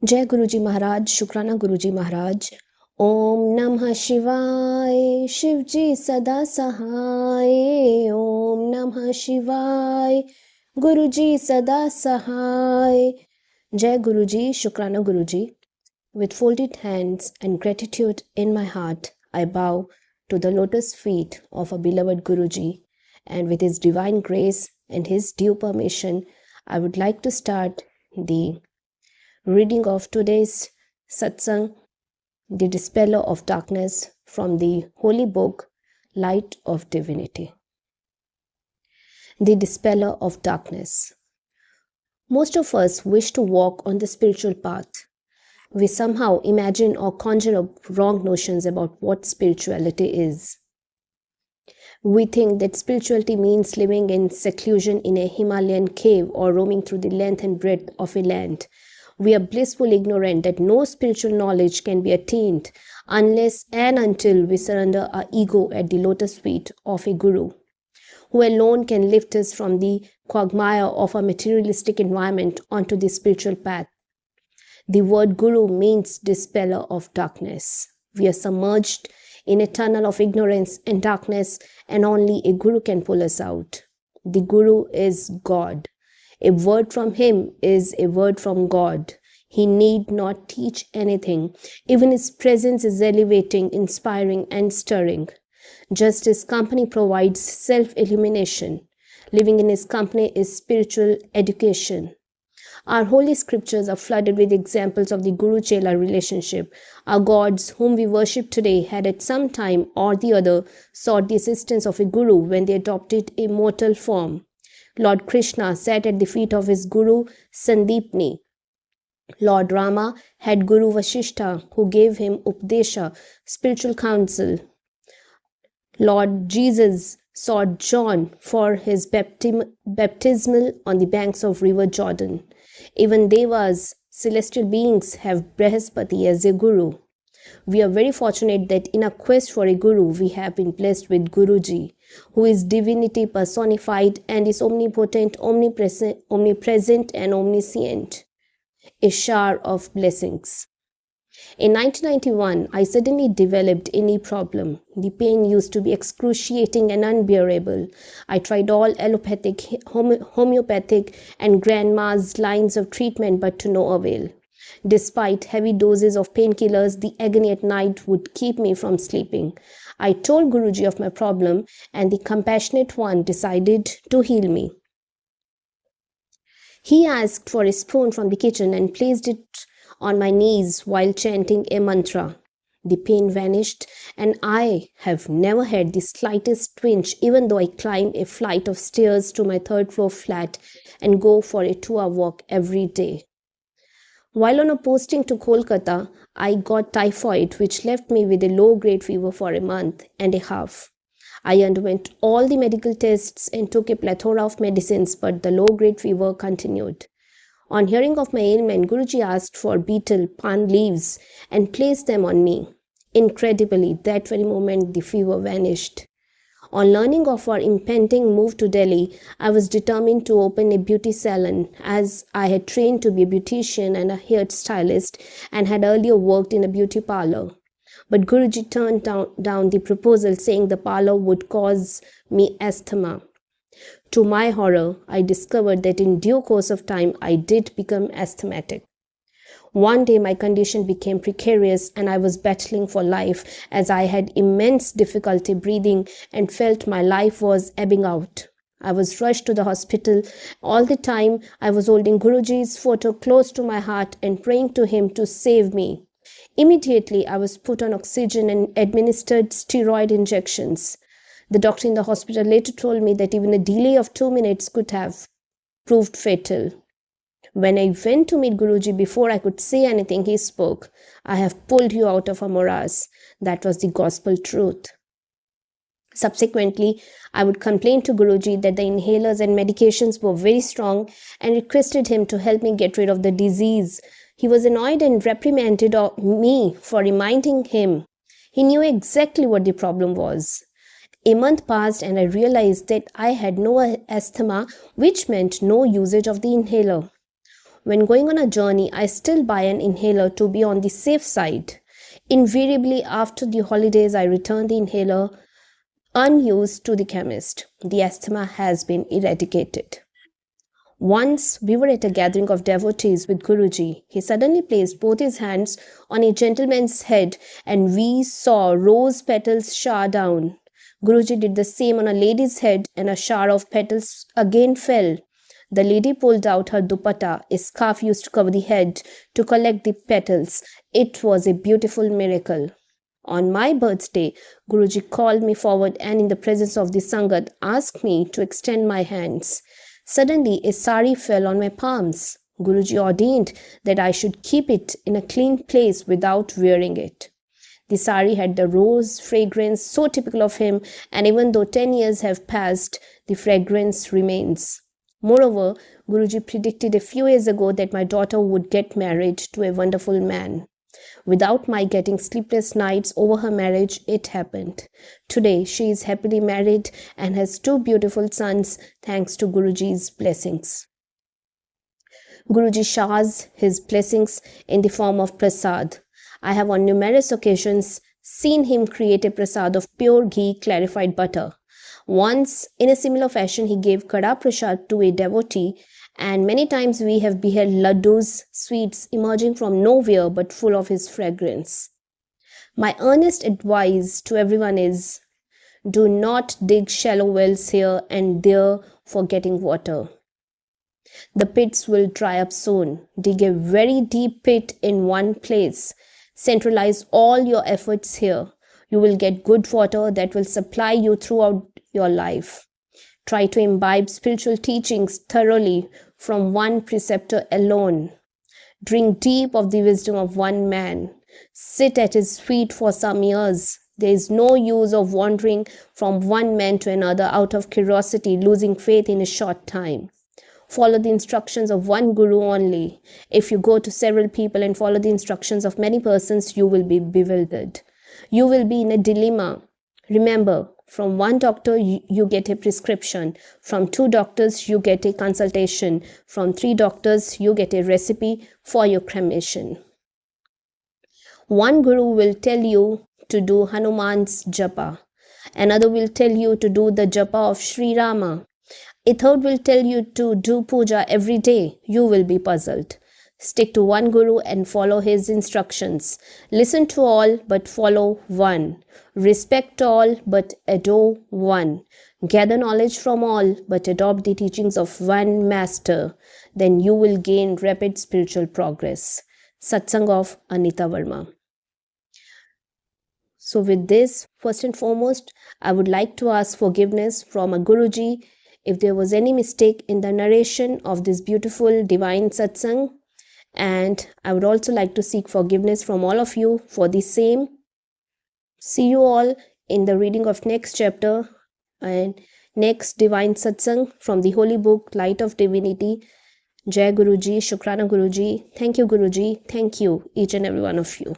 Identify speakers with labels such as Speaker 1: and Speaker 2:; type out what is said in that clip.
Speaker 1: जय गुरुजी महाराज, शुक्राना गुरुजी महाराज। ओम नमः शिवाय, शिव जी सदा सहाय। ओम नमः शिवाय, गुरुजी सदा सहाय। जय गुरुजी, शुक्राना गुरुजी। With folded hands and gratitude in my heart, I bow to the lotus feet of our beloved Guruji, and with his divine grace and his due permission, I would like to start the reading of today's Satsang, the dispeller of darkness, from the holy book Light of Divinity. The dispeller of darkness. Most of us wish to walk on the spiritual path. We somehow imagine or conjure up wrong notions about what spirituality is. We think that spirituality means living in seclusion in a Himalayan cave or roaming through the length and breadth of a land. We are blissfully ignorant that no spiritual knowledge can be attained unless and until we surrender our ego at the lotus feet of a guru, who alone can lift us from the quagmire of our materialistic environment onto the spiritual path. The word guru means dispeller of darkness. We are submerged in a tunnel of ignorance and darkness, and only a guru can pull us out. The guru is God. A word from him is a word from God. He need not teach anything. Even his presence is elevating, inspiring, and stirring. Just his company provides self-illumination. Living in his company is spiritual education. Our holy scriptures are flooded with examples of the Guru-Chela relationship. Our gods, whom we worship today, had at some time or the other sought the assistance of a guru when they adopted a mortal form. Lord Krishna sat at the feet of his guru Sandeepni. Lord Rama had Guru Vasishtha, who gave him Upadesha, spiritual counsel. Lord Jesus sought John for his baptismal on the banks of river Jordan. Even Devas, celestial beings, have Brihaspati as their guru. We are very fortunate that in our quest for a guru, we have been blessed with Guruji, who is divinity personified and is omnipotent, omnipresent and omniscient, a shower of blessings. In 1991, I suddenly developed a knee problem. The pain used to be excruciating and unbearable. I tried all allopathic, homeopathic, and grandma's lines of treatment, but to no avail. Despite heavy doses of painkillers, the agony at night would keep me from sleeping. I told Guruji of my problem, and the compassionate one decided to heal me. He asked for a spoon from the kitchen and placed it on my knees while chanting a mantra. The pain vanished, and I have never had the slightest twinge, even though I climb a flight of stairs to my third floor flat and go for a 2-hour walk every day. While on a posting to Kolkata, I got typhoid, which left me with a low-grade fever for a month and a half. I underwent all the medical tests and took a plethora of medicines, but the low-grade fever continued. On hearing of my ailment, Guruji asked for betel, pan leaves and placed them on me. Incredibly, that very moment the fever vanished. On learning of our impending move to Delhi, I was determined to open a beauty salon, as I had trained to be a beautician and a hair stylist and had earlier worked in a beauty parlor. But Guruji turned down the proposal, saying the parlor would cause me asthma. To my horror, I discovered that in due course of time, I did become asthmatic. One day my condition became precarious and I was battling for life, as I had immense difficulty breathing and felt my life was ebbing out. I was rushed to the hospital. All the time I was holding Guruji's photo close to my heart and praying to him to save me. Immediately I was put on oxygen and administered steroid injections. The doctor in the hospital later told me that even a delay of 2 minutes could have proved fatal. When I went to meet Guruji, before I could say anything, he spoke. "I have pulled you out of a morass." That was the gospel truth. Subsequently, I would complain to Guruji that the inhalers and medications were very strong and requested him to help me get rid of the disease. He was annoyed and reprimanded me for reminding him. He knew exactly what the problem was. A month passed and I realized that I had no asthma, which meant no usage of the inhaler. When going on a journey, I still buy an inhaler to be on the safe side. Invariably, after the holidays, I return the inhaler unused to the chemist. The asthma has been eradicated. Once we were at a gathering of devotees with Guruji. He suddenly placed both his hands on a gentleman's head and we saw rose petals shower down. Guruji did the same on a lady's head and a shower of petals again fell. The lady pulled out her dupatta, a scarf used to cover the head, to collect the petals. It was a beautiful miracle. On my birthday, Guruji called me forward and in the presence of the Sangat asked me to extend my hands. Suddenly, a sari fell on my palms. Guruji ordained that I should keep it in a clean place without wearing it. The sari had the rose fragrance so typical of him, and even though 10 years have passed, the fragrance remains. Moreover, Guruji predicted a few years ago that my daughter would get married to a wonderful man. Without my getting sleepless nights over her marriage, it happened. Today, she is happily married and has 2 beautiful sons thanks to Guruji's blessings. Guruji showers his blessings in the form of prasad. I have on numerous occasions seen him create a prasad of pure ghee clarified butter. Once, in a similar fashion, he gave kada prasad to a devotee, and many times we have beheld laddus, sweets emerging from nowhere but full of his fragrance. My earnest advice to everyone is, do not dig shallow wells here and there for getting water. The pits will dry up soon. Dig a very deep pit in one place. Centralize all your efforts here. You will get good water that will supply you throughout your life. Try to imbibe spiritual teachings thoroughly from one preceptor alone. Drink deep of the wisdom of one man. Sit at his feet for some years. There is no use of wandering from one man to another out of curiosity, losing faith in a short time. Follow the instructions of one guru only. If you go to several people and follow the instructions of many persons, you will be bewildered. You will be in a dilemma. Remember, from one doctor you get a prescription. From 2 doctors you get a consultation. From 3 doctors you get a recipe for your cremation. One guru will tell you to do Hanuman's japa. Another will tell you to do the japa of Sri Rama. A third will tell you to do puja every day. You will be puzzled. Stick to one guru and follow his instructions. Listen to all but follow one. Respect all but adore one. Gather knowledge from all but adopt the teachings of one master. Then you will gain rapid spiritual progress. Satsang of Anita Verma. So with this, first and foremost, I would like to ask forgiveness from a Guruji if there was any mistake in the narration of this beautiful divine satsang. And I would also like to seek forgiveness from all of you for the same. See you all in the reading of next chapter and next divine satsang from the holy book Light of Divinity. Jai Guruji, Shukrana Guruji. Thank you Guruji. Thank you each and every one of you.